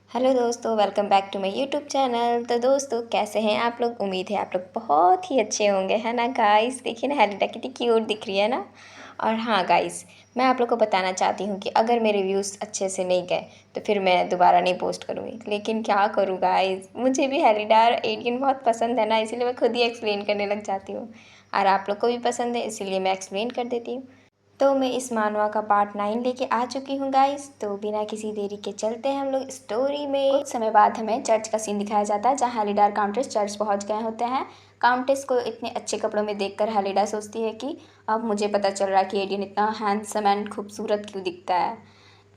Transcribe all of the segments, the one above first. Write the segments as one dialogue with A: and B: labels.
A: Hello दोस्तों, welcome back to my YouTube channel. तो दोस्तों, कैसे हैं आप लोग? उम्मीद है आप लोग बहुत ही अच्छे होंगे, है ना गाइस। देखिए ना, हेलिडा कितनी क्यूट दिख रही है ना। और हाँ गाइस, मैं आप लोग को बताना चाहती हूँ कि अगर मेरे व्यूज़ अच्छे से नहीं गए तो फिर मैं दोबारा नहीं पोस्ट करूँगी। लेकिन क्या करूँ गाइस, मुझे भी हेलिडा एलियन बहुत पसंद है ना, इसीलिए मैं खुद ही एक्सप्लेन करने लग जाती हूँ। और आप लोग को भी पसंद है, इसीलिए मैं एक्सप्लेन कर देती हूँ। तो मैं इस मानवा का पार्ट 9 लेके आ चुकी हूँ गाइस। तो बिना किसी देरी के चलते हैं हम लोग स्टोरी में। कुछ समय बाद हमें चर्च का सीन दिखाया जाता है, जहाँ हेलिडा काउंटेस चर्च पहुँच गए होते हैं। काउंटेस को इतने अच्छे कपड़ों में देखकर हेलिडा सोचती है कि अब मुझे पता चल रहा है कि एडियन इतना हैंडसम एंड खूबसूरत क्यों दिखता है।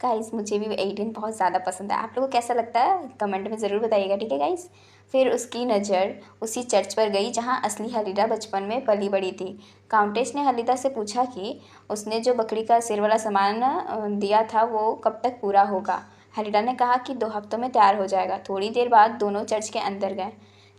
A: गाइस, मुझे भी एडियन बहुत ज़्यादा पसंद है। आप लोगों को कैसा लगता है कमेंट में ज़रूर बताइएगा, ठीक है गाइस। फिर उसकी नज़र उसी चर्च पर गई जहाँ असली हेलिडा बचपन में पली बड़ी थी। काउंटेस ने हेलिडा से पूछा कि उसने जो बकरी का सिर वाला सामान दिया था वो कब तक पूरा होगा। हेलिडा ने कहा कि 2 हफ्तों में तैयार हो जाएगा। थोड़ी देर बाद दोनों चर्च के अंदर गए।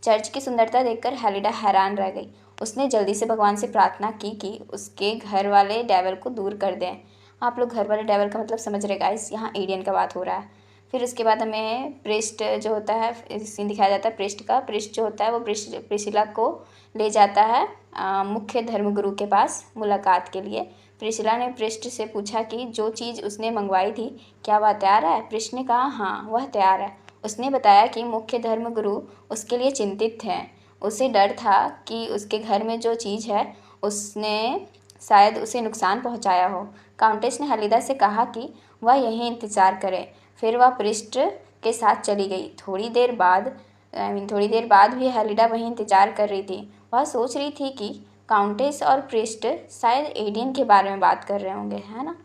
A: चर्च की सुंदरता देखकर हेलिडा हैरान रह गई। उसने जल्दी से भगवान से प्रार्थना की कि उसके घर वाले डेविल को दूर कर दें। आप लोग घर वाले डेविल का मतलब समझ रहे गाइस, यहाँ एलियन का बात हो रहा है। फिर उसके बाद हमें प्रिस्ट जो होता है सीन दिखाया जाता है। प्रिस्ट जो होता है वो प्रिसिला को ले जाता है मुख्य धर्मगुरु के पास मुलाकात के लिए। प्रिसिला ने प्रिस्ट से पूछा कि जो चीज़ उसने मंगवाई थी क्या वह तैयार है। प्रिस्ट ने कहा हाँ, वह तैयार है। उसने बताया कि मुख्य धर्मगुरु उसके लिए चिंतित हैं। उसे डर था कि उसके घर में जो चीज़ है उसने शायद उसे नुकसान पहुंचाया हो। काउंटेस ने हेलिडा से कहा कि वह यहीं इंतज़ार करे। फिर वह प्रिस्ट के साथ चली गई। थोड़ी देर बाद भी हेलिडा वहीं इंतज़ार कर रही थी। वह सोच रही थी कि काउंटेस और प्रिस्ट शायद एडियन के बारे में बात कर रहे होंगे, है ना।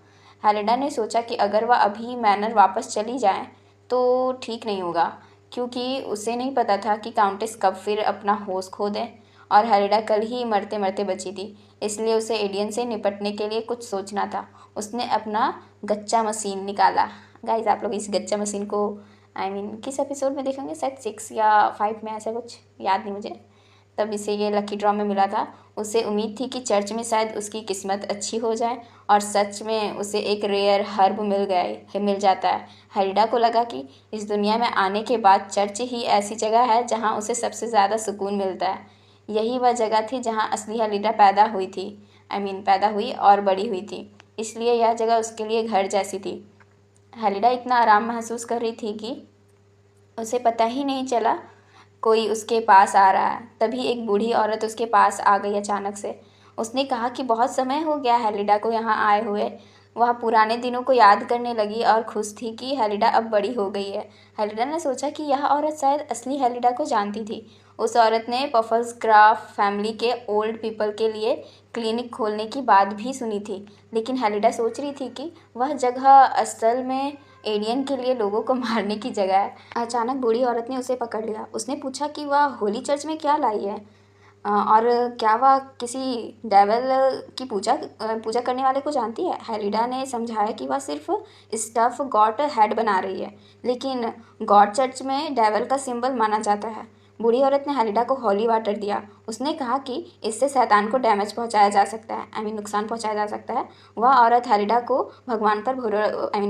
A: हेलिडा ने सोचा कि अगर वह अभी मैनर वापस चली जाए तो ठीक नहीं होगा, क्योंकि उसे नहीं पता था कि काउंटेस कब फिर अपना होश खो दे। और हेलिडा कल ही मरते मरते बची थी, इसलिए उसे एलियन से निपटने के लिए कुछ सोचना था। उसने अपना गच्चा मशीन निकाला। गाइस, आप लोग इस गच्चा मशीन को किस एपिसोड में देखेंगे, शायद 6 या 5 में, ऐसा कुछ याद नहीं मुझे। तब इसे ये लकी ड्रॉ में मिला था। उसे उम्मीद थी कि चर्च में शायद उसकी किस्मत अच्छी हो जाए, और सच में उसे एक रेयर हर्ब मिल जाता है। हेलिडा को लगा कि इस दुनिया में आने के बाद चर्च ही ऐसी जगह है जहाँ उसे सबसे ज़्यादा सुकून मिलता है। यही वह जगह थी जहाँ असली हेलिडा पैदा हुई और बड़ी हुई थी, इसलिए यह जगह उसके लिए घर जैसी थी। हेलिडा इतना आराम महसूस कर रही थी कि उसे पता ही नहीं चला कोई उसके पास आ रहा है। तभी एक बूढ़ी औरत उसके पास आ गई अचानक से। उसने कहा कि बहुत समय हो गया हेलिडा को यहाँ आए हुए। वह पुराने दिनों को याद करने लगी और खुश थी कि हेलिडा अब बड़ी हो गई है। हेलिडा ने सोचा कि यह औरत शायद असली हेलिडा को जानती थी। उस औरत ने पफल्स क्राफ्ट फैमिली के ओल्ड पीपल के लिए क्लिनिक खोलने की बात भी सुनी थी। लेकिन हेलिडा सोच रही थी कि वह जगह असल में एलियन के लिए लोगों को मारने की जगह है। अचानक बूढ़ी औरत ने उसे पकड़ लिया। उसने पूछा कि वह होली चर्च में क्या लाई है, और क्या वह किसी डेविल की पूजा करने वाले को जानती है। हेलिडा ने समझाया कि वह सिर्फ स्टफ गॉड हेड बना रही है, लेकिन गॉड चर्च में डेविल का सिंबल माना जाता है। बूढ़ी औरत ने हेलिडा को हॉली वाटर दिया। उसने कहा कि इससे शैतान को डैमेज पहुंचाया जा सकता है, नुकसान पहुंचाया जा सकता है। वह औरत हेलिडा को भगवान पर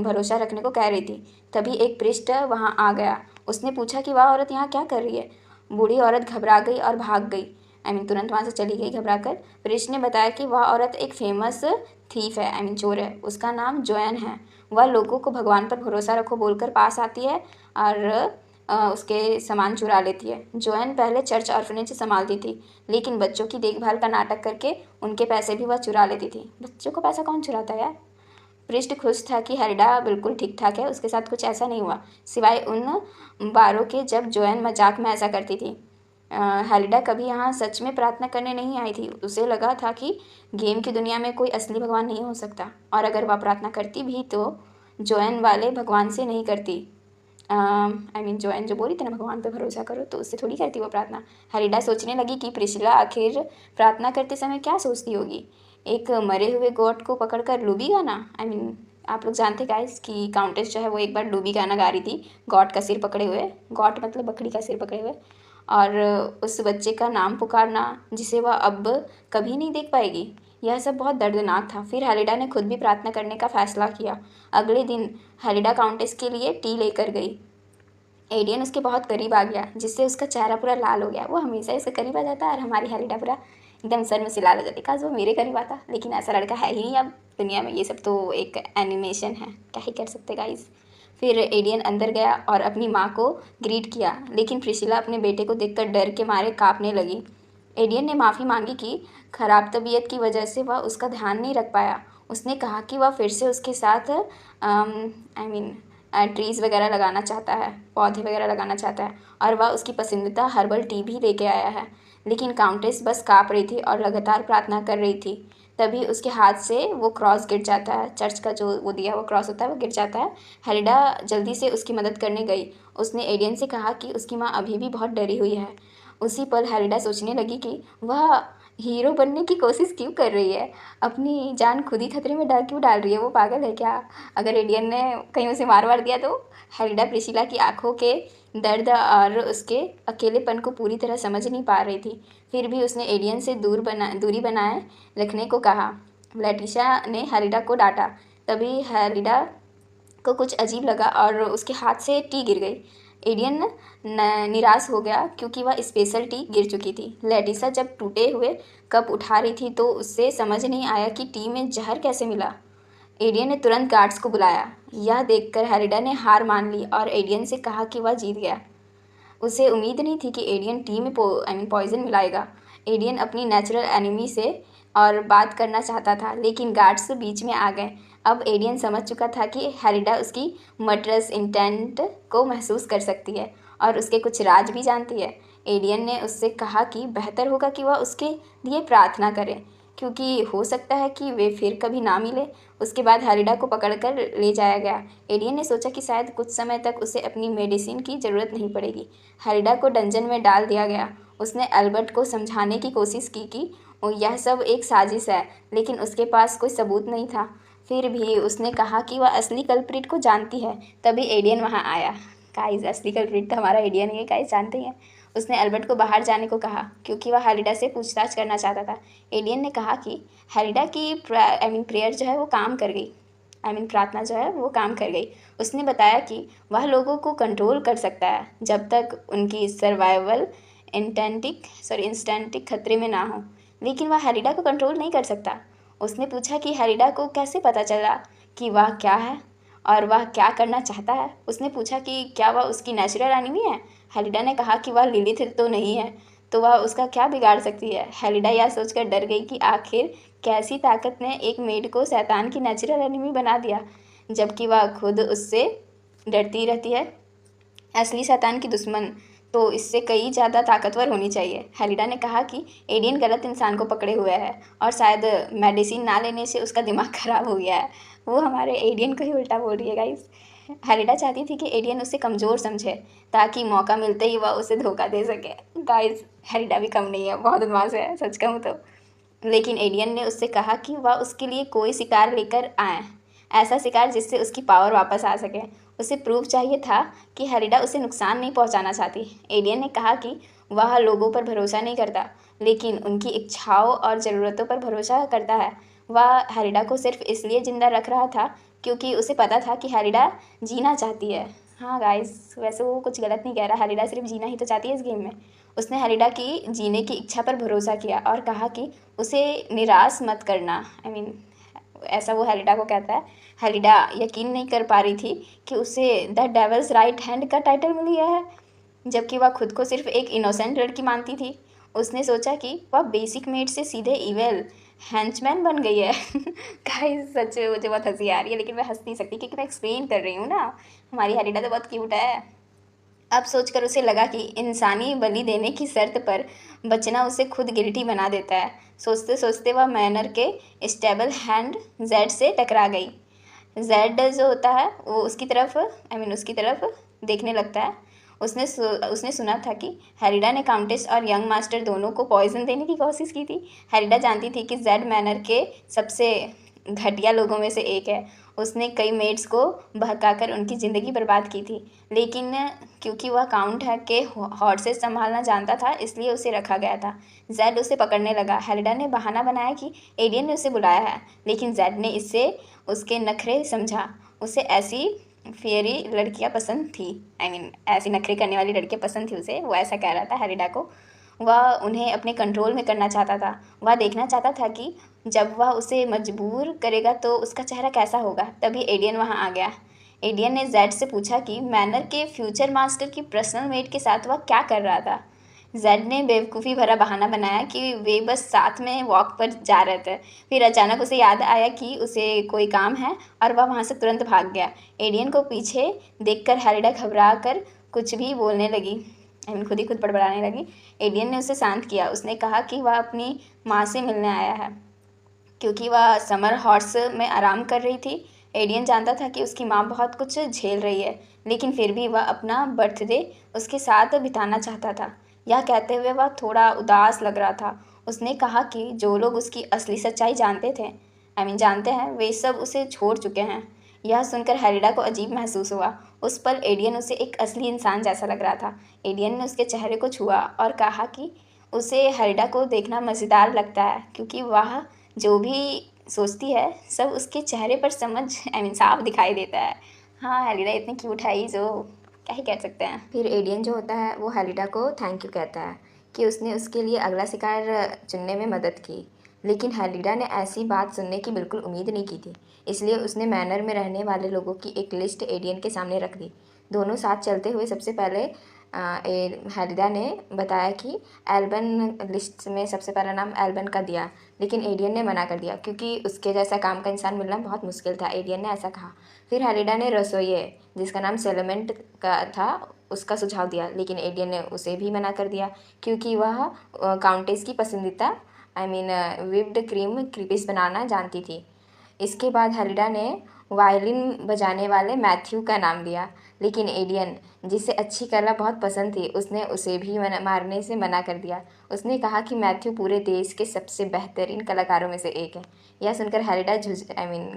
A: भरोसा रखने को कह रही थी। तभी एक प्रिस्ट वहां आ गया। उसने पूछा कि वह औरत यहाँ क्या कर रही है। बूढ़ी औरत घबरा गई और भाग गई, तुरंत वहाँ से चली गई घबराकर। प्रिस्ट ने बताया कि वह औरत एक फेमस थीफ है, चोर है। उसका नाम जोएन है। वह लोगों को भगवान पर भरोसा रखो बोलकर पास आती है और उसके सामान चुरा लेती है। जोएन पहले चर्च ऑर्फनेज संभालती थी, लेकिन बच्चों की देखभाल का नाटक करके उनके पैसे भी वह चुरा लेती थी। बच्चों को पैसा कौन चुराता है यार। प्रिस्ट खुश था कि हेलिडा बिल्कुल ठीक ठाक है, उसके साथ कुछ ऐसा नहीं हुआ, सिवाय उन बारों के जब जोएन मजाक में ऐसा करती थी। हेलिडा कभी यहाँ सच में प्रार्थना करने नहीं आई थी। उसे लगा था कि गेम की दुनिया में कोई असली भगवान नहीं हो सकता, और अगर वह प्रार्थना करती भी तो जोएन वाले भगवान से नहीं करती। जोएन जो बोली थी ना भगवान पे भरोसा करो, तो उससे थोड़ी करती वो प्रार्थना। हेलिडा सोचने लगी कि प्रिसिला आखिर प्रार्थना करते समय क्या सोचती होगी। एक मरे हुए गॉड को पकड़कर लूबी गाना। आप लोग जानते गाइस कि काउंटेस जो है वो एक बार लूबी गाना गा रही थी, गॉड का सिर पकड़े हुए। गॉड मतलब बकरी का सिर पकड़े हुए, और उस बच्चे का नाम पुकारना जिसे वह अब कभी नहीं देख पाएगी। यह सब बहुत दर्दनाक था। फिर हेलिडा ने खुद भी प्रार्थना करने का फैसला किया। अगले दिन हेलिडा काउंटेस के लिए टी लेकर गई। एडियन उसके बहुत करीब आ गया, जिससे उसका चेहरा पूरा लाल हो गया। वो हमेशा इसके करीब आ जाता है और हमारी हेलिडा पूरा एकदम सर में से लाल हो जाती, काश वो मेरे करीब आता, लेकिन ऐसा लड़का है ही नहीं अब दुनिया में। ये सब तो एक एनिमेशन है, क्या ही कर सकते गाइस। फिर एडियन अंदर गया और अपनी माँ को ग्रीट किया, लेकिन प्रिसिला अपने बेटे को देखकर डर के मारे काँपने लगी। एडियन ने माफ़ी मांगी कि खराब तबीयत की वजह से वह उसका ध्यान नहीं रख पाया। उसने कहा कि वह फिर से उसके साथ ट्रीज़ वगैरह लगाना चाहता है, पौधे वगैरह लगाना चाहता है, और वह उसकी पसंदीदा हर्बल टी भी लेके आया है। लेकिन काउंटेस बस काँप रही थी और लगातार प्रार्थना कर रही थी। तभी उसके हाथ से वो क्रॉस गिर जाता है, चर्च का जो वो दिया हुआ क्रॉस होता है वो गिर जाता है। हेलिडा जल्दी से उसकी मदद करने गई। उसने एडियन से कहा कि उसकी माँ अभी भी बहुत डरी हुई है। उसी पल हेलिडा सोचने लगी कि वह हीरो बनने की कोशिश क्यों कर रही है, अपनी जान खुद ही खतरे में डाल क्यों डाल रही है, वो पागल है क्या। अगर एडियन ने कहीं उसे मार वार दिया तो। हेलिडा प्रिसिला की आंखों के दर्द और उसके अकेलेपन को पूरी तरह समझ नहीं पा रही थी। फिर भी उसने एडियन से दूरी बनाए रखने को कहा। लेटिशा ने हेलिडा को डांटा। तभी हेलिडा को कुछ अजीब लगा और उसके हाथ से टी गिर गई। एडियन निराश हो गया क्योंकि वह स्पेशल टी गिर चुकी थी। लेटिसा जब टूटे हुए कप उठा रही थी तो उससे समझ नहीं आया कि टी में जहर कैसे मिला। एडियन ने तुरंत गार्ड्स को बुलाया। यह देखकर हेलिडा ने हार मान ली और एडियन से कहा कि वह जीत गया। उसे उम्मीद नहीं थी कि एडियन टी में पॉइजन मिलाएगा। एडियन अपनी नेचुरल एनिमी से और बात करना चाहता था, लेकिन गार्ड्स बीच में आ गए। अब एडियन समझ चुका था कि हेलिडा उसकी मर्डरस इंटेंट को महसूस कर सकती है और उसके कुछ राज भी जानती है। एडियन ने उससे कहा कि बेहतर होगा कि वह उसके लिए प्रार्थना करे, क्योंकि हो सकता है कि वे फिर कभी ना मिले। उसके बाद हेलिडा को पकड़कर ले जाया गया। एडियन ने सोचा कि शायद कुछ समय तक उसे अपनी मेडिसिन की ज़रूरत नहीं पड़ेगी। हेलिडा को डंजन में डाल दिया गया। उसने एल्बर्ट को समझाने की कोशिश की कि यह सब एक साजिश है, लेकिन उसके पास कोई सबूत नहीं था। फिर भी उसने कहा कि वह असली कल्प्रिट को जानती है। तभी एडियन वहाँ आया। गाइस, असली कल्प्रिट तो हमारा एडियन ही है, गाइस जानते हैं। उसने एल्बर्ट को बाहर जाने को कहा क्योंकि वह हेलिडा से पूछताछ करना चाहता था। एडियन ने कहा कि हेलिडा की प्रेयर जो है वो काम कर गई। प्रार्थना जो है वो काम कर गई। उसने बताया कि वह लोगों को कंट्रोल कर सकता है जब तक उनकी सर्वाइवल इंस्टेंटिक खतरे में ना हो, लेकिन वह हेलिडा को कंट्रोल नहीं कर सकता। उसने पूछा कि हेलिडा को कैसे पता चला कि वह क्या है और वह क्या करना चाहता है। उसने पूछा कि क्या वह उसकी नेचुरल एनिमी है। हेलिडा ने कहा कि वह लिलिथ तो नहीं है, तो वह उसका क्या बिगाड़ सकती है। हेलिडा यह सोचकर डर गई कि आखिर कैसी ताकत ने एक मेड को शैतान की नेचुरल एनिमी बना दिया, जबकि वह खुद उससे डरती रहती है। असली शैतान की दुश्मन तो इससे कई ज़्यादा ताकतवर होनी चाहिए। हेलिडा ने कहा कि एडियन गलत इंसान को पकड़े हुए है और शायद मेडिसिन ना लेने से उसका दिमाग खराब हो गया है। वो हमारे एडियन को ही उल्टा बोल रही है गाइस। हेलिडा चाहती थी कि एडियन उसे कमज़ोर समझे ताकि मौका मिलते ही वह उसे धोखा दे सके। गाइस, हेलिडा भी कम नहीं है, बहुत बदमाश है सच कहूँ तो। लेकिन एडियन ने उससे कहा कि वह उसके लिए कोई शिकार लेकर आए, ऐसा शिकार जिससे उसकी पावर वापस आ सके। उसे प्रूफ चाहिए था कि हेलिडा उसे नुकसान नहीं पहुंचाना चाहती। एडियन ने कहा कि वह लोगों पर भरोसा नहीं करता, लेकिन उनकी इच्छाओं और ज़रूरतों पर भरोसा करता है। वह हेलिडा को सिर्फ इसलिए ज़िंदा रख रहा था क्योंकि उसे पता था कि हेलिडा जीना चाहती है। हाँ गाइस, वैसे वो कुछ गलत नहीं कह रहा, हेलिडा सिर्फ जीना ही तो चाहती है इस गेम में। उसने हेलिडा की जीने की इच्छा पर भरोसा किया और कहा कि उसे निराश मत करना। ऐसा वो हेलिडा को कहता है। हेलिडा यकीन नहीं कर पा रही थी कि उसे द डेवल्स राइट हैंड का टाइटल मिल गया है, जबकि वह खुद को सिर्फ एक इनोसेंट लड़की मानती थी। उसने सोचा कि वह बेसिक मेड से सीधे इवेल हैंचमैन बन गई है। गाइस, सच में मुझे बहुत हंसी आ रही है, लेकिन मैं हंस नहीं सकती क्योंकि मैं एक्सप्लेन कर रही हूँ ना। हमारी हेलिडा तो बहुत क्यूट है। अब सोचकर उसे लगा कि इंसानी बलि देने की शर्त पर बचना उसे खुद गिल्टी बना देता है। सोचते सोचते वह मैनर के स्टेबल हैंड जेड से टकरा गई। जेड जो होता है वो उसकी तरफ देखने लगता है। उसने सुना था कि हेलिडा ने काउंटेस और यंग मास्टर दोनों को पॉइजन देने की कोशिश की थी। हेलिडा जानती थी कि जेड मैनर के सबसे घटिया लोगों में से एक है। उसने कई मेड्स को बहकाकर उनकी ज़िंदगी बर्बाद की थी, लेकिन क्योंकि वह काउंट है के हॉर्सेस संभालना जानता था, इसलिए उसे रखा गया था। जेड उसे पकड़ने लगा। हेलिडा ने बहाना बनाया कि एडियन ने उसे बुलाया है, लेकिन जेड ने इससे उसके नखरे समझा। उसे ऐसी फेयरी लड़कियाँ पसंद थी। आई मीन ऐसी नखरे करने वाली लड़कियाँ पसंद थी उसे। वो ऐसा कह रहा था हेरिडा को। वह उन्हें अपने कंट्रोल में करना चाहता था। वह देखना चाहता था कि जब वह उसे मजबूर करेगा तो उसका चेहरा कैसा होगा। तभी एडियन वहाँ आ गया। एडियन ने जेड से पूछा कि मैनर के फ्यूचर मास्टर की पर्सनल मेट के साथ वह क्या कर रहा था। जेड ने बेवकूफ़ी भरा बहाना बनाया कि वे बस साथ में वॉक पर जा रहे थे। फिर अचानक उसे याद आया कि उसे कोई काम है और वह वहाँ से तुरंत भाग गया। एडियन को पीछे देखकर हेरिडा घबरा कर कुछ भी बोलने लगी। आई मीन खुद ही खुद बड़बड़ाने लगी। एडियन ने उसे शांत किया। उसने कहा कि वह अपनी माँ से मिलने आया है क्योंकि वह समर हॉर्स में आराम कर रही थी। एडियन जानता था कि उसकी माँ बहुत कुछ झेल रही है, लेकिन फिर भी वह अपना बर्थडे उसके साथ बिताना चाहता था। यह कहते हुए वह थोड़ा उदास लग रहा था। उसने कहा कि जो लोग उसकी असली सच्चाई जानते थे, आई मीन जानते हैं, वे सब उसे छोड़ चुके हैं। यह सुनकर हेरिडा को अजीब महसूस हुआ। उस पल एडियन उसे एक असली इंसान जैसा लग रहा था। एडियन ने उसके चेहरे को छुआ और कहा कि उसे हेरिडा को देखना मज़ेदार लगता है क्योंकि वह जो भी सोचती है सब उसके चेहरे पर समझ आई मीन साफ दिखाई देता है। हाँ, हेरिडा इतनी क्यूट है ही जो क्या ही कह सकते हैं। फिर एडियन जो होता है वो हेरिडा को थैंक यू कहता है कि उसने उसके लिए अगला शिकार चुनने में मदद की। लेकिन हेरिडा ने ऐसी बात सुनने की बिल्कुल उम्मीद नहीं की थी, इसलिए उसने मैनर में रहने वाले लोगों की एक लिस्ट एडियन के सामने रख दी। दोनों साथ चलते हुए सबसे पहले हेरिडा ने बताया कि एल्बन लिस्ट में सबसे पहला नाम एल्बन का दिया, लेकिन एडियन ने मना कर दिया क्योंकि उसके जैसा काम का इंसान मिलना बहुत मुश्किल था। एडियन ने ऐसा कहा। फिर हेरिडा ने रसोइये जिसका नाम सेलेमेंट का था उसका सुझाव दिया, लेकिन एडियन ने उसे भी मना कर दिया क्योंकि वह काउंटेस की पसंदीदा आई मीन विप्ड क्रीम क्रीपिस बनाना जानती थी। इसके बाद हेरिडा ने वायलिन बजाने वाले मैथ्यू का नाम लिया, लेकिन एडियन जिसे अच्छी कला बहुत पसंद थी उसने उसे भी मारने से मना कर दिया। उसने कहा कि मैथ्यू पूरे देश के सबसे बेहतरीन कलाकारों में से एक है। यह सुनकर हेरिडा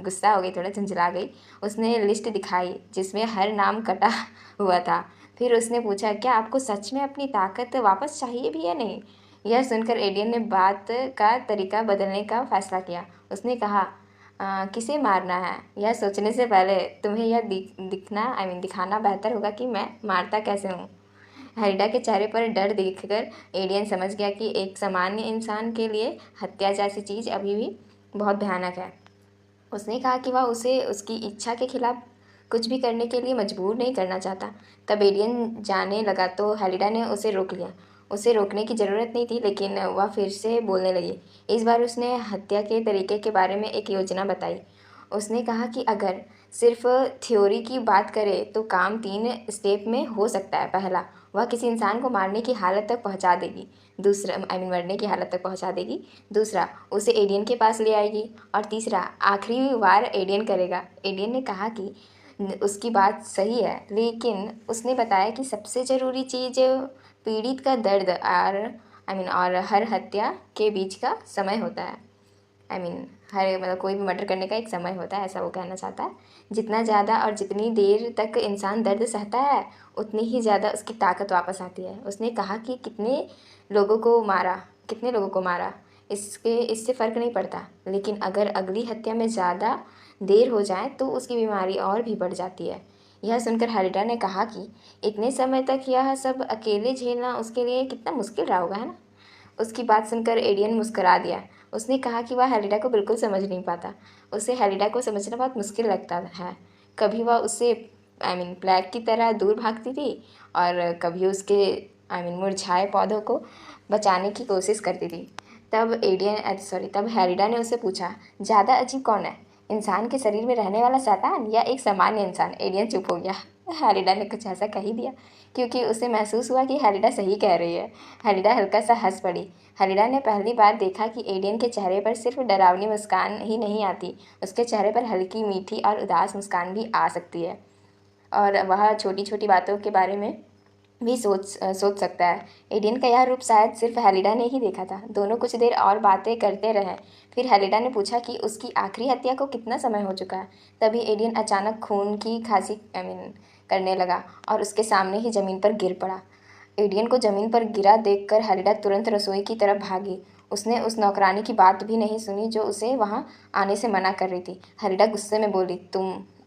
A: गुस्सा हो गई, थोड़ा झुंझला गई। उसने लिस्ट दिखाई जिसमें हर नाम कटा हुआ था। फिर उसने पूछा, क्या आपको सच में अपनी ताकत वापस चाहिए भी या नहीं? यह सुनकर एडियन ने बात का तरीका बदलने का फैसला किया। उसने कहा, किसे मारना है यह सोचने से पहले तुम्हें यह दिखाना बेहतर होगा कि मैं मारता कैसे हूँ। हेरिडा के चेहरे पर डर देखकर एडियन समझ गया कि एक सामान्य इंसान के लिए हत्या जैसी चीज़ अभी भी बहुत भयानक है। उसने कहा कि वह उसे उसकी इच्छा के खिलाफ कुछ भी करने के लिए मजबूर नहीं करना चाहता। तब एडियन जाने लगा तो हेरिडा ने उसे रोक लिया। उसे रोकने की ज़रूरत नहीं थी, लेकिन वह फिर से बोलने लगी। इस बार उसने हत्या के तरीके के बारे में एक योजना बताई। उसने कहा कि अगर सिर्फ थ्योरी की बात करें तो काम 3 स्टेप में हो सकता है। पहला, वह किसी इंसान को मारने की हालत तक पहुंचा देगी। दूसरा मरने की हालत तक पहुंचा देगी। दूसरा, उसे एडियन के पास ले आएगी। और तीसरा, आखिरी वार एडियन करेगा। एडियन ने कहा कि उसकी बात सही है, लेकिन उसने बताया कि सबसे ज़रूरी चीज़ पीड़ित का दर्द और हर हत्या के बीच का समय होता है। हर कोई भी मर्डर करने का एक समय होता है, ऐसा वो कहना चाहता है। जितना ज़्यादा और जितनी देर तक इंसान दर्द सहता है उतनी ही ज़्यादा उसकी ताकत वापस आती है। उसने कहा कि कितने लोगों को मारा इससे फ़र्क नहीं पड़ता, लेकिन अगर अगली हत्या में ज़्यादा देर हो जाए तो उसकी बीमारी और भी बढ़ जाती है। यह सुनकर हेरिडा ने कहा कि इतने समय तक यह सब अकेले झेलना उसके लिए कितना मुश्किल रहा होगा, है ना। उसकी बात सुनकर एडियन मुस्करा दिया। उसने कहा कि वह हेरिडा को बिल्कुल समझ नहीं पाता। उसे हेरिडा को समझना बहुत मुश्किल लगता है। कभी वह उससे प्लेग की तरह दूर भागती थी और कभी उसके मुरझाए पौधों को बचाने की कोशिश करती थी। तब हेरिडा ने उससे पूछा, ज़्यादा अजीब कौन है, इंसान के शरीर में रहने वाला शैतान या एक सामान्य इंसान? एडियन चुप हो गया। हेरिडा ने कुछ ऐसा कह ही दिया क्योंकि उसे महसूस हुआ कि हेरिडा सही कह रही है। हेरिडा हल्का सा हंस पड़ी। हेरिडा ने पहली बार देखा कि एडियन के चेहरे पर सिर्फ डरावनी मुस्कान ही नहीं आती, उसके चेहरे पर हल्की मीठी और उदास मुस्कान भी आ सकती है और वह छोटी छोटी बातों के बारे में भी सोच सकता है। एडियन का यह रूप शायद सिर्फ हेरिडा ने ही देखा था। दोनों कुछ देर और बातें करते रहे। फिर हेरिडा ने पूछा कि उसकी आखिरी हत्या को कितना समय हो चुका है। तभी एडियन अचानक खून की खांसी करने लगा और उसके सामने ही ज़मीन पर गिर पड़ा। एडियन को ज़मीन पर गिरा देखकर हेरिडा तुरंत रसोई की तरफ भागी। उसने उस नौकरानी की बात भी नहीं सुनी जो उसे वहाँ आने से मना कर रही थी। हेरिडा गुस्से में बोली,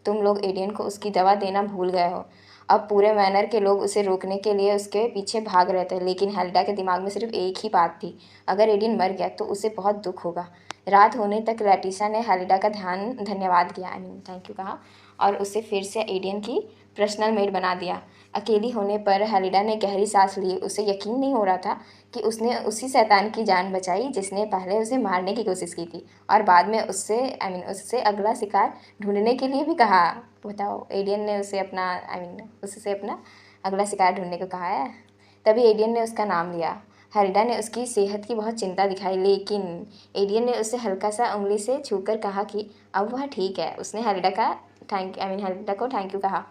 A: तुम लोग एडियन को उसकी दवा देना भूल गए हो। अब पूरे मैनर के लोग उसे रोकने के लिए उसके पीछे भाग रहे थे, लेकिन हेल्डा के दिमाग में सिर्फ एक ही बात थी, अगर एडियन मर गया तो उसे बहुत दुख होगा। रात होने तक लेटिसा ने हेल्डा का धन्यवाद किया, थैंक यू कहा, और उसे फिर से एडियन की पर्सनल मेड बना दिया। अकेली होने पर हेल्डा ने गहरी सांस ली। उसे यकीन नहीं हो रहा था कि उसने उसी शैतान की जान बचाई जिसने पहले उसे मारने की कोशिश की थी, और बाद में उससे अगला शिकार ढूंढने के लिए भी कहा। बताओ, एलियन ने उसे उससे अपना अगला शिकार ढूंढने को कहा है। तभी एलियन ने उसका नाम लिया। हेल्डा ने उसकी सेहत की बहुत चिंता दिखाई, लेकिन एलियन ने उसे हल्का सा उंगली से छूकर कहा कि अब वह ठीक है। उसने हेल्डा को थैंक यू कहा।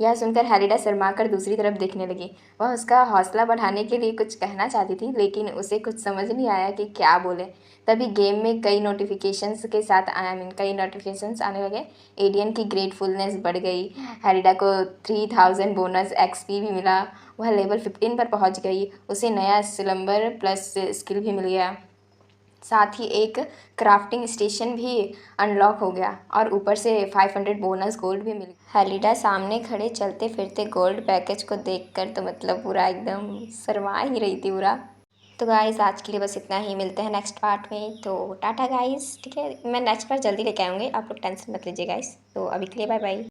A: यह सुनकर हेलिडा शर्माकर दूसरी तरफ देखने लगी। वह उसका हौसला बढ़ाने के लिए कुछ कहना चाहती थी, लेकिन उसे कुछ समझ नहीं आया कि क्या बोले। तभी गेम में कई नोटिफिकेशंस आने लगे। एडियन की ग्रेटफुलनेस बढ़ गई। हेलिडा को 3000 बोनस एक्सपी भी मिला। वह लेवल 15 पर पहुंच गई। उसे नया स्लम्बर प्लस स्किल भी मिल गया। साथ ही एक क्राफ्टिंग स्टेशन भी अनलॉक हो गया, और ऊपर से 500 बोनस गोल्ड भी मिल गया। हेलिडा सामने खड़े चलते फिरते गोल्ड पैकेज को देखकर तो मतलब पूरा एकदम शर्मा ही रही थी पूरा। तो गाइस आज के लिए बस इतना ही, मिलते हैं नेक्स्ट पार्ट में। तो टाटा गाइस, ठीक है, मैं नेक्स्ट पार्ट जल्दी लेके आऊँगी, आप लोग टेंशन मत लीजिए गाइस। तो अभी के लिए बाय बाय।